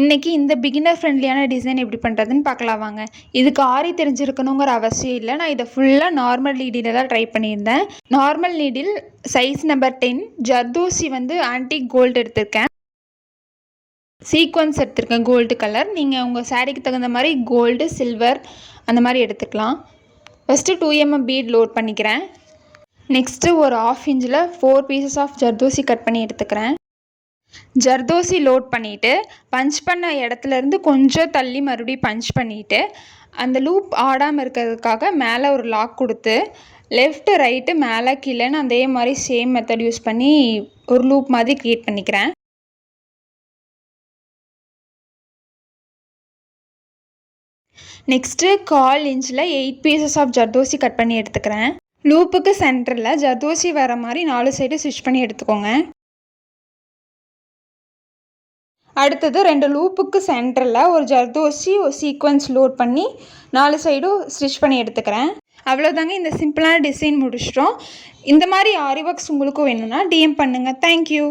இன்றைக்கி இந்த beginner ஃப்ரெண்ட்லியான design எப்படி பண்ணுறதுன்னு பார்க்கலாம் வாங்க. இதுக்கு ஆரி தெரிஞ்சிருக்கணுங்கிற அவசியம் இல்லை. நான் இதை ஃபுல்லாக நார்மல் நீடில் தான் ட்ரை பண்ணியிருந்தேன். Normal needle size number 10 zardozi antique gold எடுத்திருக்கேன். சீக்வன்ஸ் எடுத்திருக்கேன் கோல்டு கலர். நீங்கள் உங்கள் சாரீக்கு தகுந்த மாதிரி கோல்டு சில்வர் அந்த மாதிரி எடுத்துக்கலாம். ஃபஸ்ட்டு 2mm பீட் லோட் பண்ணிக்கிறேன். நெக்ஸ்ட்டு ஒரு 1/2 இன்ச்சில் 4 பீசஸ் ஆஃப் ஜர்தோசி கட் பண்ணி எடுத்துக்கிறேன். ஜர்தோசி லோட் பண்ணிவிட்டு பஞ்ச் பண்ண இடத்துலேருந்து கொஞ்சம் தள்ளி மறுபடியும் பஞ்ச் பண்ணிவிட்டு அந்த லூப் ஆடாமல் இருக்கிறதுக்காக மேலே ஒரு லாக் கொடுத்து லெஃப்ட்டு ரைட்டு மேலே கீழேன்னு அதே மாதிரி சேம் மெத்தட் யூஸ் பண்ணி ஒரு லூப் மாதிரி க்ரியேட் பண்ணிக்கிறேன். நெக்ஸ்ட்டு 1/4 இன்ச்சில் 8 பீசஸ் ஆஃப் ஜர்தோசி கட் பண்ணி எடுத்துக்கிறேன். லூப்புக்கு சென்டரில் ஜர்தோசி வர மாதிரி 4 சைடு ஸ்டிச் பண்ணி எடுத்துக்கோங்க. அடுத்தது 2 லூப்புக்கு சென்டரில் ஒரு ஜர்தோசி ஒரு சீக்வன்ஸ் லோட் பண்ணி 4 சைடும் ஸ்டிச் பண்ணி எடுத்துக்கிறேன். அவ்வளோதாங்க, இந்த சிம்பிளான டிசைன் முடிச்சிட்டோம். இந்த மாதிரி ஆரி ஒர்க்ஸ் உங்களுக்கும் வேணும்னா டிஎம் பண்ணுங்கள். தேங்க்யூ.